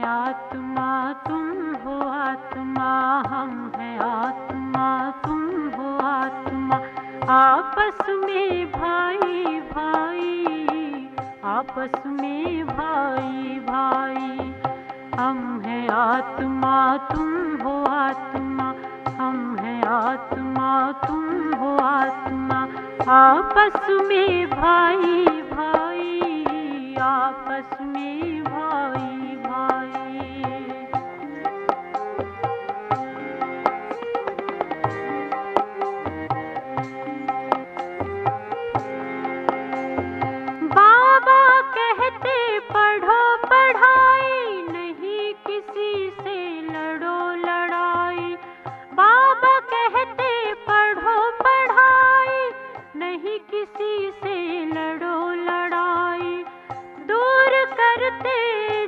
आत्मा तुम हो आत्मा, हम हैं आत्मा तुम हो आत्मा। आपस में भाई भाई, आपस में भाई भाई। हम हैं आत्मा तुम हो आत्मा, हम हैं आत्मा तुम हो आत्मा। आपस में भाई भाई, आपस में भाई भाई। बाबा कहते पढ़ो पढ़ाई, नहीं किसी से लड़ो लड़ाई। बाबा कहते पढ़ो पढ़ाई, नहीं किसी से लड़ो लड़ाई। दूर करते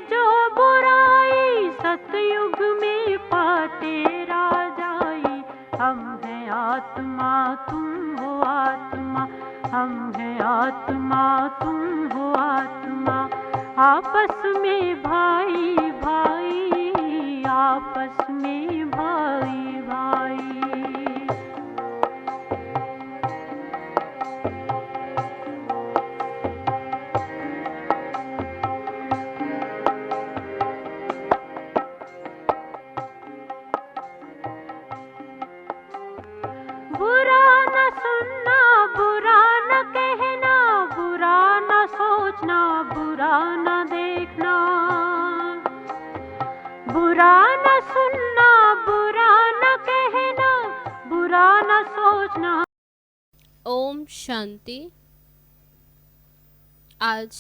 जो बुराई, सतयुग में पाते राजाई। हम हैं आत्मा तुम हो आत्मा, हम हैं आत्मा तुम हो आत्मा। आपस में भाई भाई, आपस में भाई भाई। बुरा न सुनना, बुरा न कहना, बुरा न सोचना, बुरा न देखना। बुरा न सुनना, बुरा न कहना, बुरा न सोचना। ओम शांति। आज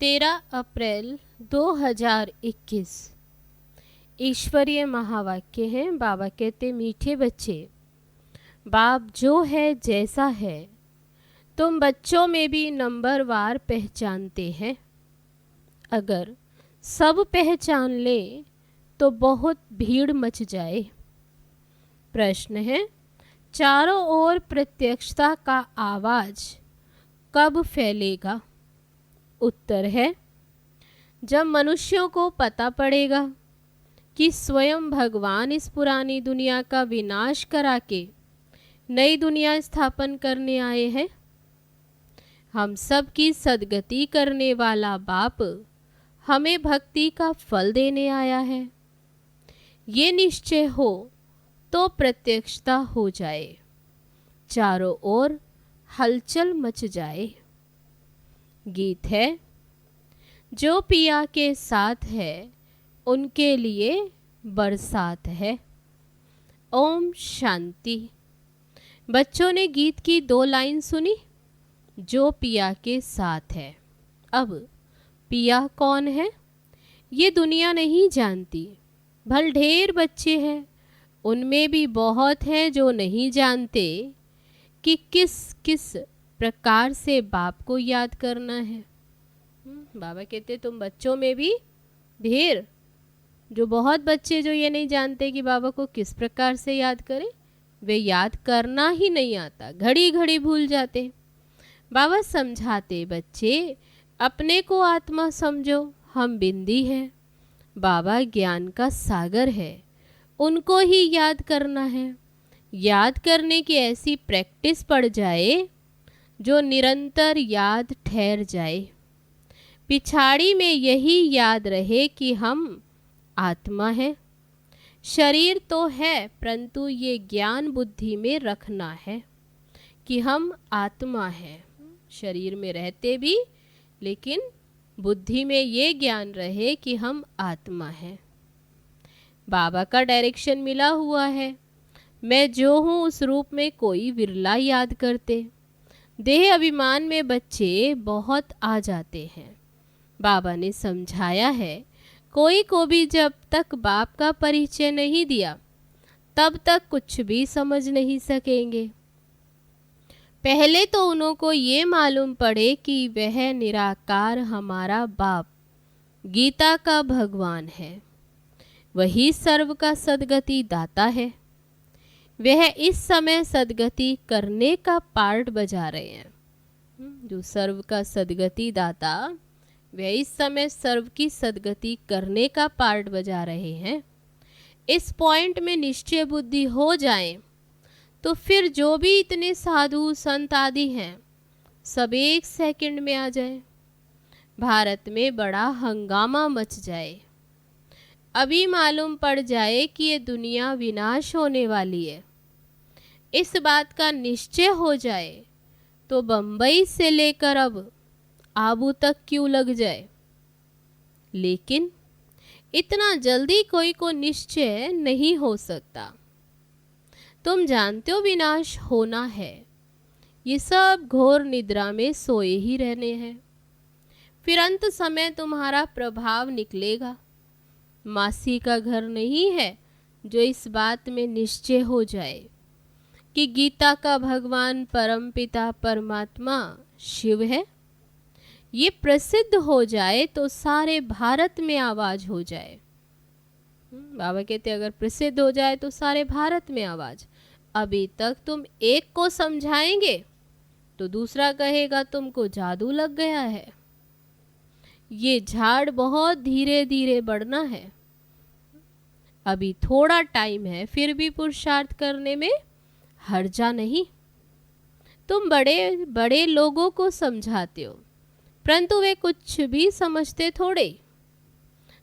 13 अप्रैल 2021 ईश्वरीय महावाक्य है। बाबा कहते, मीठे बच्चे, बाप जो है जैसा है तुम बच्चों में भी नंबरवार पहचानते हैं। अगर सब पहचान ले तो बहुत भीड़ मच जाए। प्रश्न है, चारों ओर प्रत्यक्षता का आवाज कब फैलेगा? उत्तर है, जब मनुष्यों को पता पड़ेगा कि स्वयं भगवान इस पुरानी दुनिया का विनाश करा के नई दुनिया स्थापन करने आए हैं। हम सब की सद्गति करने वाला बाप हमें भक्ति का फल देने आया है। ये निश्चय हो तो प्रत्यक्षता हो जाए, चारों ओर हलचल मच जाए। गीत है, जो पिया के साथ है उनके लिए बरसात है। ओम शांति। बच्चों ने गीत की 2 लाइन सुनी, जो पिया के साथ है। अब पिया कौन है ये दुनिया नहीं जानती। भल ढेर बच्चे हैं, उनमें भी बहुत हैं जो नहीं जानते कि किस किस प्रकार से बाप को याद करना है। बाबा कहते, तुम बच्चों में भी ढेर, जो बहुत बच्चे जो ये नहीं जानते कि बाबा को किस प्रकार से याद करें। वे याद करना ही नहीं आता, घड़ी घड़ी भूल जाते। बाबा समझाते, बच्चे अपने को आत्मा समझो, हम बिंदी है। बाबा ज्ञान का सागर है, उनको ही याद करना है। याद करने की ऐसी प्रैक्टिस पड़ जाए जो निरंतर याद ठहर जाए। पिछाड़ी में यही याद रहे कि हम आत्मा है। शरीर तो है, परंतु ये ज्ञान बुद्धि में रखना है कि हम आत्मा हैं। शरीर में रहते भी, लेकिन बुद्धि में ये ज्ञान रहे कि हम आत्मा हैं। बाबा का डायरेक्शन मिला हुआ है, मैं जो हूँ उस रूप में कोई विरला याद करते। देह अभिमान में बच्चे बहुत आ जाते हैं। बाबा ने समझाया है, कोई को भी जब तक बाप का परिचय नहीं दिया तब तक कुछ भी समझ नहीं सकेंगे। पहले तो उनको ये मालूम पड़े कि वह निराकार हमारा बाप गीता का भगवान है, वही सर्व का सद्गति दाता है। वह इस समय सद्गति करने का पार्ट बजा रहे हैं। जो सर्व का सद्गति दाता वे इस समय सर्व की सद्गति करने का पार्ट बजा रहे हैं। इस पॉइंट में निश्चय बुद्धि हो जाए तो फिर जो भी इतने साधु संत आदि हैं सब एक सेकंड में आ जाए, भारत में बड़ा हंगामा मच जाए। अभी मालूम पड़ जाए कि ये दुनिया विनाश होने वाली है, इस बात का निश्चय हो जाए तो बंबई से लेकर अब आबू तक क्यों लग जाए। लेकिन इतना जल्दी कोई को निश्चय नहीं हो सकता। तुम जानते हो विनाश होना है, ये सब घोर निद्रा में सोए ही रहने हैं। फिर अंत समय तुम्हारा प्रभाव निकलेगा। मासी का घर नहीं है जो इस बात में निश्चय हो जाए कि गीता का भगवान परमपिता परमात्मा शिव है। ये प्रसिद्ध हो जाए तो सारे भारत में आवाज हो जाए। बाबा कहते अगर प्रसिद्ध हो जाए तो सारे भारत में आवाज। अभी तक तुम एक को समझाएंगे तो दूसरा कहेगा तुमको जादू लग गया है। ये झाड़ बहुत धीरे धीरे बढ़ना है। अभी थोड़ा टाइम है, फिर भी पुरुषार्थ करने में हर्जा नहीं। तुम बड़े बड़े लोगों को समझाते हो परंतु वे कुछ भी समझते थोड़े।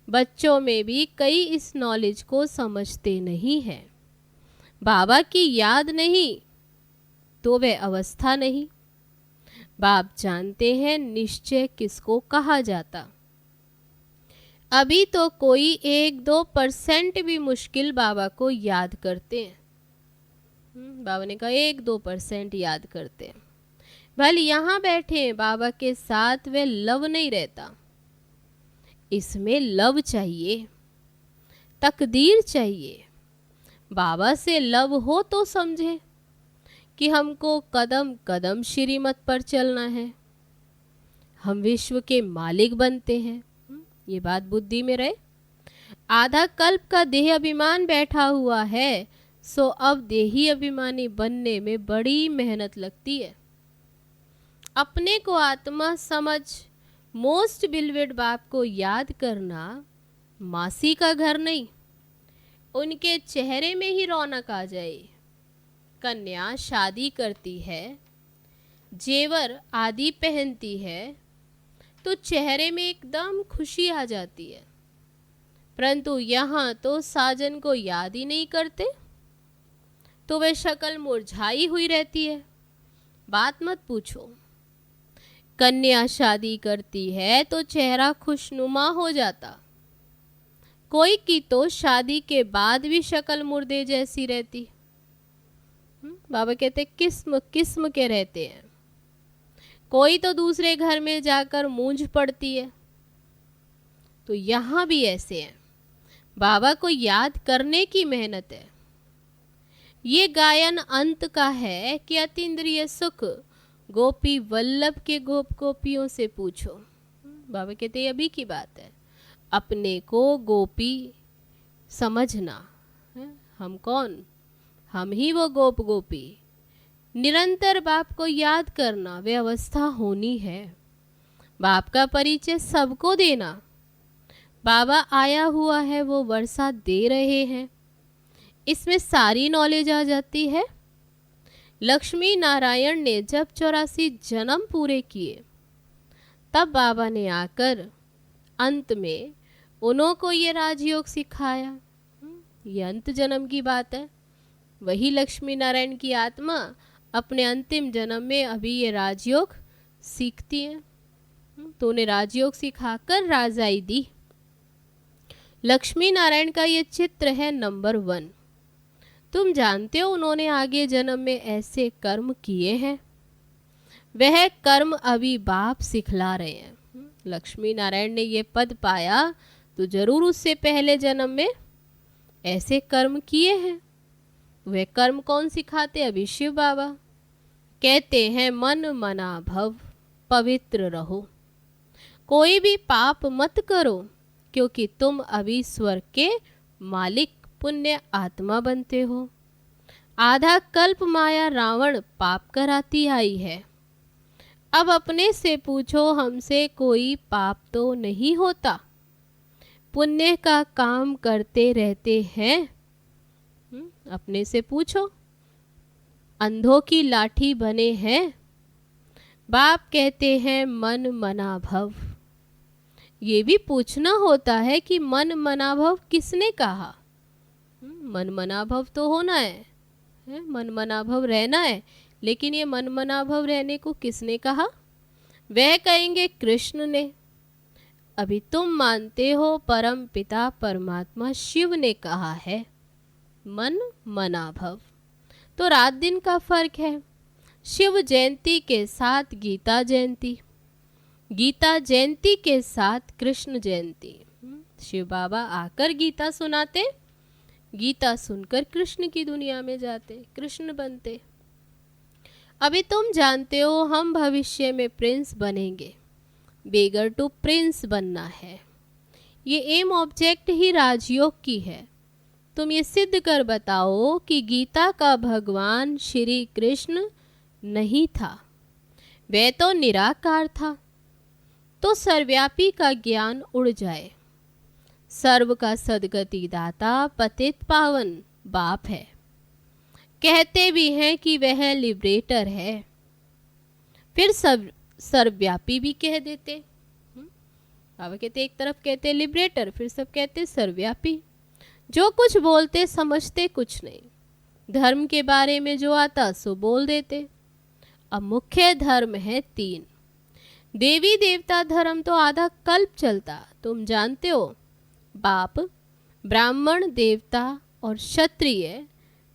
बच्चों में भी कई इस नॉलेज को समझते नहीं हैं। बाबा की याद नहीं तो वे अवस्था नहीं। बाप जानते हैं निश्चय किसको कहा जाता। अभी तो कोई 1-2% भी मुश्किल बाबा को याद करते हैं। बाबा ने कहा 1-2% याद करते हैं। भले यहाँ बैठे हैं बाबा के साथ, वे लव नहीं रहता। इसमें लव चाहिए, तकदीर चाहिए। बाबा से लव हो तो समझे कि हमको कदम कदम श्रीमत पर चलना है, हम विश्व के मालिक बनते हैं। ये बात बुद्धि में रहे। आधा कल्प का देह अभिमान बैठा हुआ है, सो अब देही अभिमानी बनने में बड़ी मेहनत लगती है। अपने को आत्मा समझ मोस्ट बिलवेड बाप को याद करना मासी का घर नहीं, उनके चेहरे में ही रौनक आ जाए। कन्या शादी करती है, जेवर आदि पहनती है तो चेहरे में एकदम खुशी आ जाती है। परंतु यहाँ तो साजन को याद ही नहीं करते तो वे शक्ल मुरझाई हुई रहती है। बात मत पूछो। कन्या शादी करती है तो चेहरा खुशनुमा हो जाता। कोई की तो शादी के बाद भी शक्ल मुर्दे जैसी रहती। बाबा कहते किस्म किस्म के रहते हैं। कोई तो दूसरे घर में जाकर मूंझ पड़ती है। तो यहाँ भी ऐसे है। बाबा को याद करने की मेहनत है। ये गायन अंत का है कि अतीन्द्रिय सुख गोपी वल्लभ के गोप गोपियों से पूछो। बाबा कहते अभी की बात है। अपने को गोपी समझना है। हम कौन? हम ही वो गोप गोपी। निरंतर बाप को याद करना वे अवस्था होनी है। बाप का परिचय सबको देना। बाबा आया हुआ है, वो वर्षा दे रहे हैं, इसमें सारी नॉलेज आ जाती है। लक्ष्मी नारायण ने जब 84 जन्म पूरे किए तब बाबा ने आकर अंत में उन्हों को ये राजयोग सिखाया। ये अंत जन्म की बात है। वही लक्ष्मी नारायण की आत्मा अपने अंतिम जन्म में अभी ये राजयोग सीखती है। तो उन्हें राजयोग सिखाकर राजाई दी। लक्ष्मी नारायण का ये चित्र है नंबर 1। तुम जानते हो उन्होंने आगे जन्म में ऐसे कर्म किए हैं, वह कर्म अभी बाप सिखला रहे हैं। लक्ष्मी नारायण ने ये पद पाया तो जरूर उससे पहले जन्म में ऐसे कर्म किए हैं। वह कर्म कौन सिखाते? अभी शिव बाबा कहते हैं मन मना भव, पवित्र रहो, कोई भी पाप मत करो, क्योंकि तुम अभी स्वर्ग के मालिक पुण्य आत्मा बनते हो। आधा कल्प माया रावण पाप कराती आई है, अब अपने से पूछो, हमसे कोई पाप तो नहीं होता, पुण्य का काम करते रहते हैं। अपने से पूछो, अंधों की लाठी बने हैं। बाप कहते हैं मन मना भव। ये भी पूछना होता है कि मन मना भव किसने कहा। मन मना भव तो होना है, मन मना भव रहना है, लेकिन ये मन मना भव रहने को किसने कहा? वह कहेंगे कृष्ण ने। अभी तुम मानते हो परम पिता परमात्मा शिव ने कहा है मन मना भव। तो रात दिन का फर्क है। शिव जयंती के साथ गीता जयंती, गीता जयंती के साथ कृष्ण जयंती। शिव बाबा आकर गीता सुनाते, गीता सुनकर कृष्ण की दुनिया में जाते, कृष्ण बनते। अभी तुम जानते हो हम भविष्य में प्रिंस बनेंगे। बेगर टू प्रिंस बनना है। ये एम ऑब्जेक्ट ही राजयोग की है। तुम ये सिद्ध कर बताओ कि गीता का भगवान श्री कृष्ण नहीं था, वह तो निराकार था। तो सर्वव्यापी का ज्ञान उड़ जाए। सर्व का सद्गति दाता पतित पावन बाप है। कहते भी हैं कि वह लिबरेटर है, फिर सब सर्वव्यापी भी कह देते। बाबा कहते एक तरफ कहते लिबरेटर, फिर सब कहते सर्वव्यापी। जो कुछ बोलते समझते कुछ नहीं। धर्म के बारे में जो आता सो बोल देते। अब मुख्य धर्म है 3। देवी देवता धर्म तो आधा कल्प चलता, तुम जानते हो। बाप ब्राह्मण, देवता और क्षत्रिय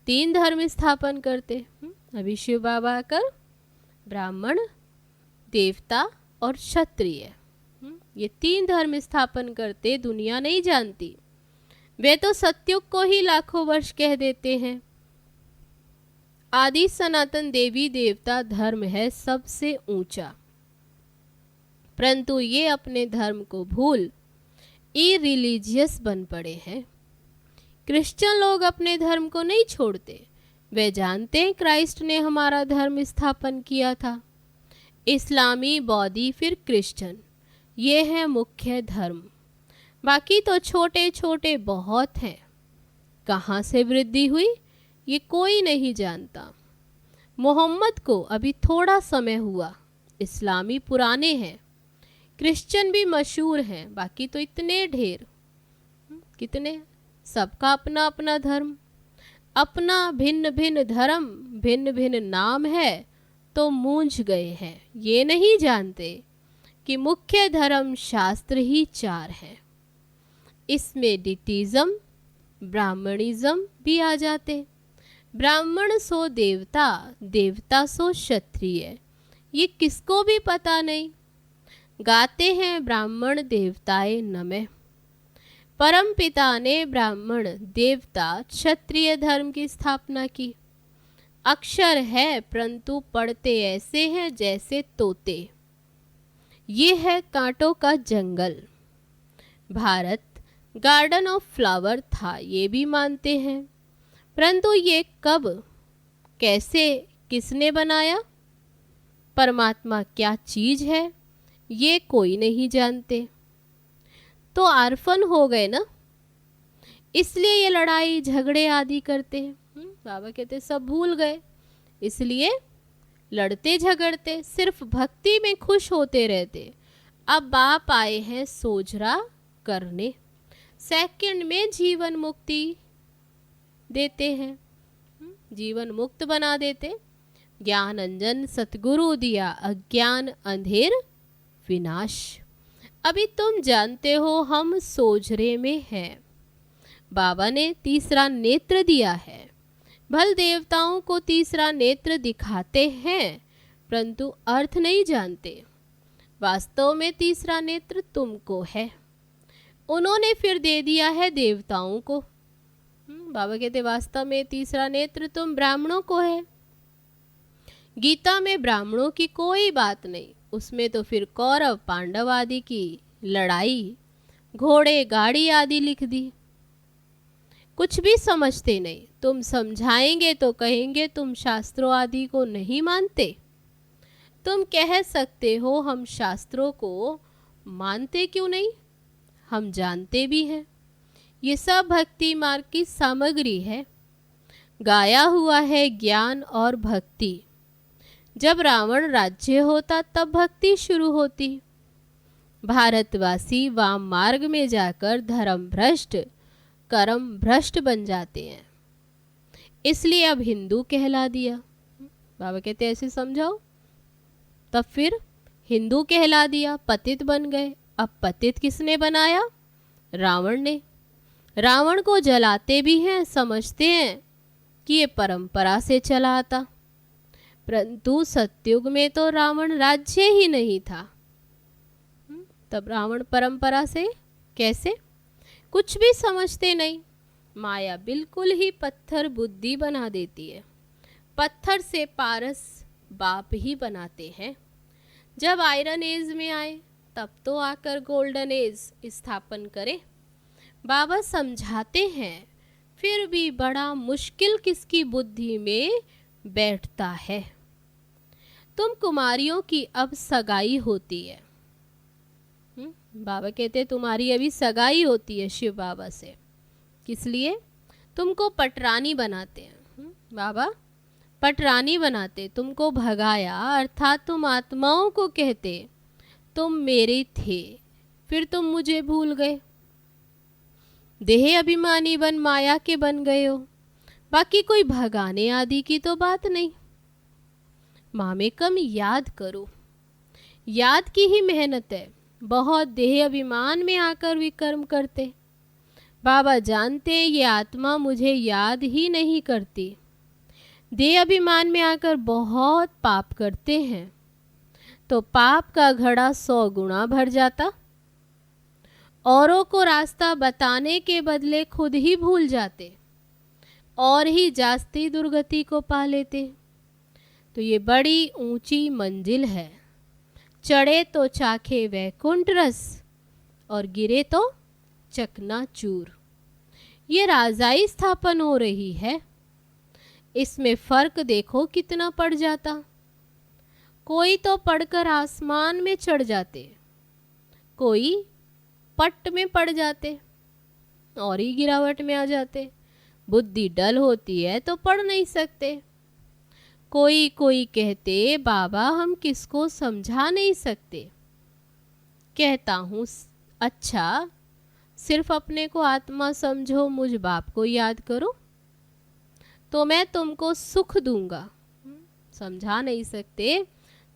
3 धर्म स्थापन करते। अभी शिव बाबा आकर ब्राह्मण, देवता और क्षत्रिय ये 3 धर्म स्थापन करते। दुनिया नहीं जानती, वे तो सत्युग को ही लाखों वर्ष कह देते हैं। आदि सनातन देवी देवता धर्म है सबसे ऊंचा, परंतु ये अपने धर्म को भूल इरिलीजियस बन पड़े हैं। क्रिश्चियन लोग अपने धर्म को नहीं छोड़ते। वे जानते हैं क्राइस्ट ने हमारा धर्म स्थापन किया था। इस्लामी, बौद्धी, फिर क्रिश्चियन, ये है मुख्य धर्म। बाकी तो छोटे छोटे बहुत हैं। कहाँ से वृद्धि हुई ये कोई नहीं जानता। मोहम्मद को अभी थोड़ा समय हुआ। इस्लामी पुराने हैं, क्रिश्चियन भी मशहूर हैं, बाकी तो इतने ढेर। कितने? सबका अपना अपना धर्म, अपना भिन्न भिन्न धर्म, भिन्न भिन्न नाम है, तो मूंझ गए हैं। ये नहीं जानते कि मुख्य धर्म शास्त्र ही 4 हैं। इसमें डिटिज्म, ब्राह्मणिज्म भी आ जाते। ब्राह्मण सो देवता, देवता सो क्षत्रिय, ये किसको भी पता नहीं। गाते हैं ब्राह्मण देवताए नमः। परम पिता ने ब्राह्मण, देवता, क्षत्रिय धर्म की स्थापना की। अक्षर है परंतु पढ़ते ऐसे हैं जैसे तोते। ये है कांटों का जंगल। भारत गार्डन ऑफ फ्लावर था, ये भी मानते हैं, परंतु ये कब, कैसे, किसने बनाया, परमात्मा क्या चीज है, ये कोई नहीं जानते। तो आर्फन हो गए ना, इसलिए ये लड़ाई झगड़े आदि करते हैं। बाबा कहते सब भूल गए, इसलिए लड़ते झगड़ते, सिर्फ भक्ति में खुश होते रहते। अब बाप आए हैं सोजरा करने, सेकंड में जीवन मुक्ति देते हैं, जीवन मुक्त बना देते। ज्ञान अंजन सतगुरु दिया, अज्ञान अंधेर विनाश। अभी तुम जानते हो हम सोजरे में हैं। बाबा ने तीसरा नेत्र दिया है। भल देवताओं को तीसरा नेत्र दिखाते हैं, परंतु अर्थ नहीं जानते। वास्तव में तीसरा नेत्र तुमको है, उन्होंने फिर दे दिया है देवताओं को। बाबा कहते वास्तव में तीसरा नेत्र तुम ब्राह्मणों को है। गीता में ब्राह्मणों की कोई बात नहीं, उसमें तो फिर कौरव पांडव आदि की लड़ाई, घोड़े गाड़ी आदि लिख दी। कुछ भी समझते नहीं। तुम समझाएंगे तो कहेंगे तुम शास्त्रों आदि को नहीं मानते। तुम कह सकते हो हम शास्त्रों को मानते क्यों नहीं, हम जानते भी हैं। ये सब भक्ति मार्ग की सामग्री है, गाया हुआ है ज्ञान और भक्ति। जब रावण राज्य होता तब भक्ति शुरू होती। भारतवासी वाम मार्ग में जाकर धर्म भ्रष्ट कर्म भ्रष्ट बन जाते हैं, इसलिए अब हिंदू कहला दिया। बाबा कहते ऐसे समझाओ, तब फिर हिंदू कहला दिया, पतित बन गए। अब पतित किसने बनाया? रावण ने। रावण को जलाते भी हैं, समझते हैं कि ये परंपरा से चला आता, परंतु सतयुग में तो रावण राज्य ही नहीं था। तब रावण परंपरा से कैसे? कुछ भी समझते नहीं। माया बिल्कुल ही पत्थर बुद्धि बना देती है। पत्थर से पारस बाप ही बनाते हैं। जब आयरन एज में आए तब तो आकर गोल्डन एज स्थापन करे। बाबा समझाते हैं, फिर भी बड़ा मुश्किल किसकी बुद्धि में बैठता है। तुम कुमारियों की अब सगाई होती है। बाबा कहते तुम्हारी अभी सगाई होती है शिव बाबा से। किस लिए? तुमको पटरानी बनाते हैं। बाबा पटरानी बनाते, तुमको भगाया, अर्थात तुम आत्माओं को कहते तुम मेरे थे, फिर तुम मुझे भूल गए, देह अभिमानी बन माया के बन गए हो। बाकी कोई भगाने आदि की तो बात नहीं। मामे कम याद करो, याद की ही मेहनत है। बहुत देह अभिमान में आकर विकर्म करते। बाबा जानते ये आत्मा मुझे याद ही नहीं करती, देह अभिमान में आकर बहुत पाप करते हैं, तो पाप का घड़ा 100 गुना भर जाता। औरों को रास्ता बताने के बदले खुद ही भूल जाते और ही जास्ती दुर्गति को पा लेते। तो ये बड़ी ऊंची मंजिल है। चढ़े तो चाखे वैकुंठ रस और गिरे तो चकनाचूर। ये राजाई स्थापन हो रही है। इसमें फर्क देखो कितना पड़ जाता। कोई तो पढ़कर आसमान में चढ़ जाते, कोई पट में पड़ जाते और ही गिरावट में आ जाते। बुद्धि डल होती है तो पढ़ नहीं सकते। कोई कोई कहते बाबा हम किसको समझा नहीं सकते। कहता हूँ अच्छा, सिर्फ अपने को आत्मा समझो, मुझ बाप को याद करो तो मैं तुमको सुख दूंगा। समझा नहीं सकते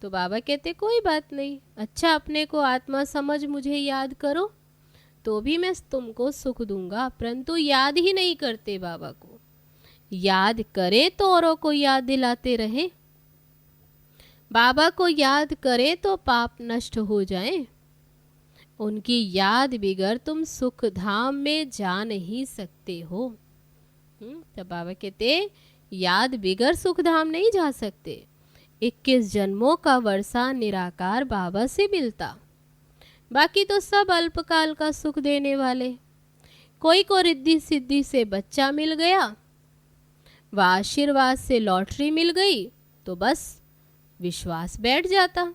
तो बाबा कहते कोई बात नहीं, अच्छा अपने को आत्मा समझ मुझे याद करो तो भी मैं तुमको सुख दूंगा। परंतु याद ही नहीं करते बाबा को। याद करे तो औरों को याद दिलाते रहे। बाबा को याद करे तो पाप नष्ट हो जाए। उनकी याद बिगर तुम सुख धाम में जा नहीं सकते हो। तब बाबा कहते याद बिगर सुख धाम नहीं जा सकते। 21 जन्मों का वर्षा निराकार बाबा से मिलता, बाकी तो सब अल्पकाल का सुख देने वाले। कोई को रिद्धि सिद्धि से बच्चा मिल गया व आशीर्वाद से लॉटरी मिल गई तो बस विश्वास बैठ जाता।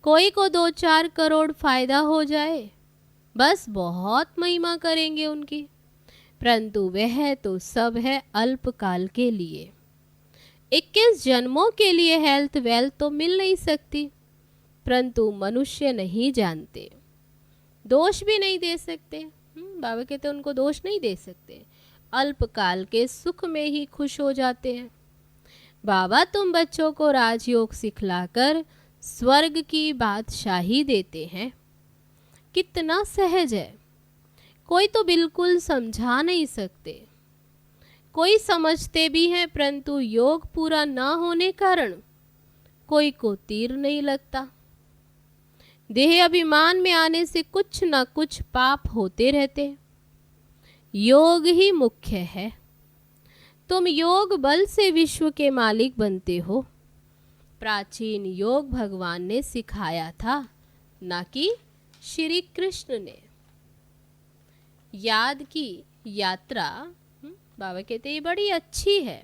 कोई को 2-4 करोड़ फायदा हो जाए, बस बहुत महिमा करेंगे उनकी। परंतु वह तो सब है अल्पकाल के लिए। 21 जन्मों के लिए हेल्थ वेल्थ तो मिल नहीं सकती, परंतु मनुष्य नहीं जानते, दोष भी नहीं दे सकते। बाबा कहते उनको दोष नहीं दे सकते, अल्पकाल के सुख में ही खुश हो जाते हैं। बाबा तुम बच्चों को राजयोग सिखलाकर स्वर्ग की बादशाही देते हैं। कितना सहज है। कोई तो बिल्कुल समझा नहीं सकते, कोई समझते भी हैं परंतु योग पूरा ना होने कारण कोई को तीर नहीं लगता। देह अभिमान में आने से कुछ न कुछ पाप होते रहते। योग ही मुख्य है। तुम योग बल से विश्व के मालिक बनते हो। प्राचीन योग भगवान ने सिखाया था, ना कि श्री कृष्ण ने। याद की यात्रा बाबा कहते ये बड़ी अच्छी है।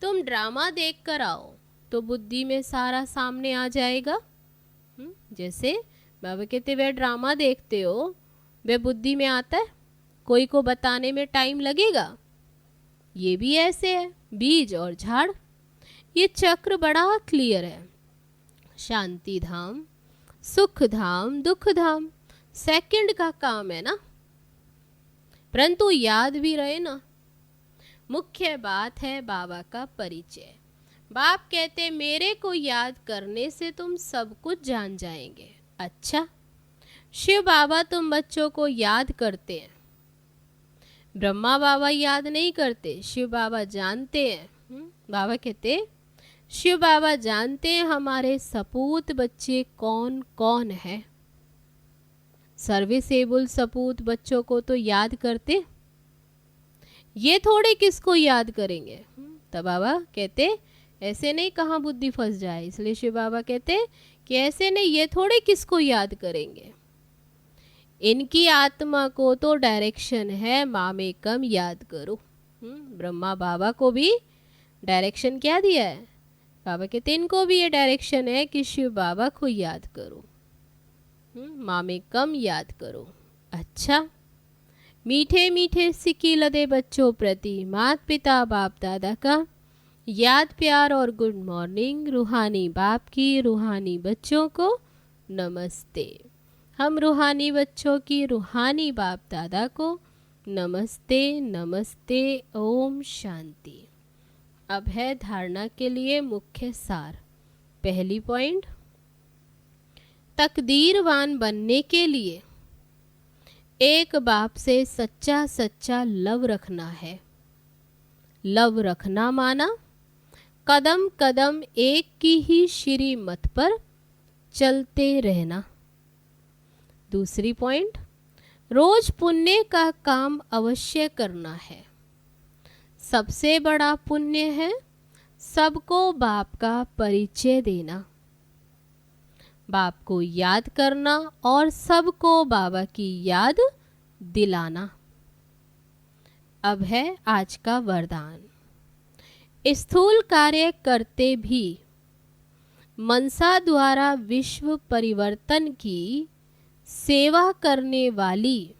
तुम ड्रामा देख कर आओ, तो बुद्धि में सारा सामने आ जाएगा। जैसे बाबा कहते वे ड्रामा देखते हो, वे बुद्धि में आता है, कोई को बताने में टाइम लगेगा। ये भी ऐसे है, बीज और झाड़। ये चक्र बड़ा क्लियर है। शांति धाम, सुख धाम, दुख धाम, सेकंड का काम है ना, परंतु याद भी रहे ना। मुख्य बात है बाबा का परिचय। बाप कहते मेरे को याद करने से तुम सब कुछ जान जाएंगे। अच्छा, शिव बाबा तुम बच्चों को याद करते हैं, ब्रह्मा बाबा याद नहीं करते, शिव बाबा जानते हैं। बाबा कहते शिव बाबा जानते हैं हमारे सपूत बच्चे कौन कौन है। सर्विसेबल सपूत बच्चों को तो याद करते, ये थोड़े किसको याद करेंगे। तब बाबा कहते ऐसे नहीं, कहाँ बुद्धि फंस जाए। इसलिए शिव बाबा कहते कि ऐसे नहीं, ये थोड़े किसको याद करेंगे। इनकी आत्मा को तो डायरेक्शन है मामे कम याद करो। ब्रह्मा बाबा को भी डायरेक्शन क्या दिया है। बाबा कहते इनको भी ये डायरेक्शन है कि शिव बाबा को याद करो, मामे कम याद करो। अच्छा, मीठे मीठे सिक्की लदे बच्चों प्रति माता पिता बाप दादा का याद प्यार और गुड मॉर्निंग। रूहानी बाप की रूहानी बच्चों को नमस्ते। हम रूहानी बच्चों की रूहानी बाप दादा को नमस्ते नमस्ते। ओम शांति। अब है धारणा के लिए मुख्य सार। पहली पॉइंट, तकदीरवान बनने के लिए एक बाप से सच्चा सच्चा लव रखना है। लव रखना माना कदम कदम एक की ही श्रीमत पर चलते रहना। दूसरी पॉइंट, रोज पुण्य का काम अवश्य करना है। सबसे बड़ा पुण्य है सबको बाप का परिचय देना, बाप को याद करना और सबको बाबा की याद दिलाना। अब है आज का वरदान। स्थूल कार्य करते भी मनसा द्वारा विश्व परिवर्तन की सेवा करने वाली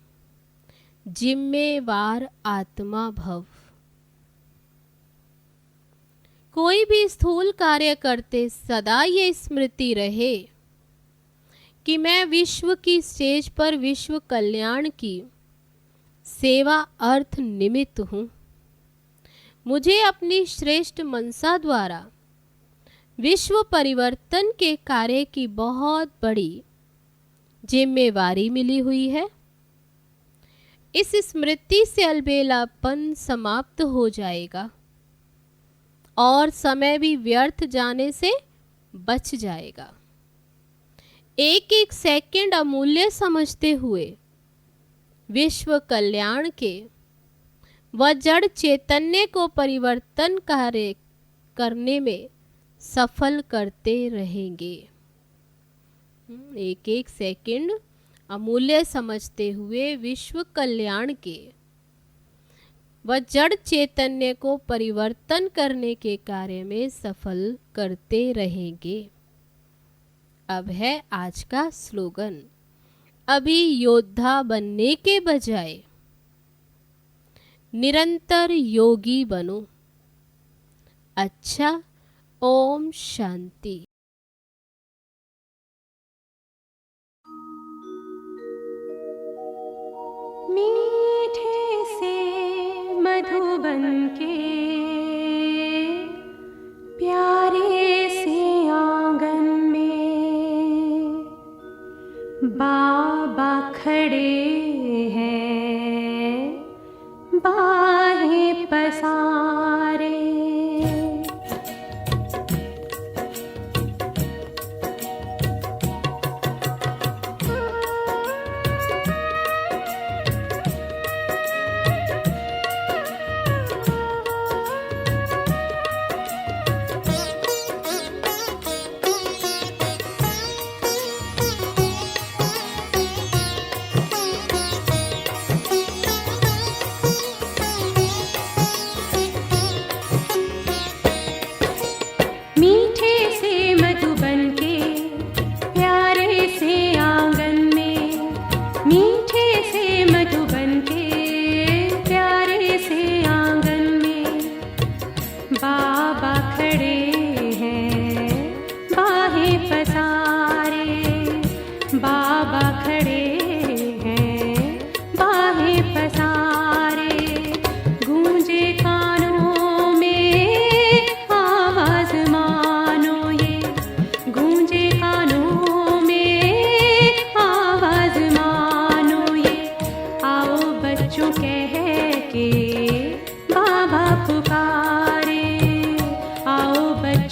जिम्मेवार आत्मा भव। कोई भी स्थूल कार्य करते सदा ये स्मृति रहे कि मैं विश्व की स्टेज पर विश्व कल्याण की सेवा अर्थ निमित्त हूँ। मुझे अपनी श्रेष्ठ मनसा द्वारा विश्व परिवर्तन के कार्य की बहुत बड़ी जिम्मेवारी मिली हुई है। इस स्मृति से अलबेलापन समाप्त हो जाएगा और समय भी व्यर्थ जाने से बच जाएगा। एक एक सेकंड अमूल्य समझते हुए विश्व कल्याण के व जड़ चैतन्य को परिवर्तन कार्य करने में सफल करते रहेंगे। एक एक सेकंड अमूल्य समझते हुए विश्व कल्याण के व जड़ चैतन्य को परिवर्तन करने के कार्य में सफल करते रहेंगे। अब है आज का स्लोगन। अभी योद्धा बनने के बजाय निरंतर योगी बनो। अच्छा, ओम शांति। मीठे से मधुबन के प्यारे से आंगन में बाबा खड़े हैं बाहें पसारे। बाबा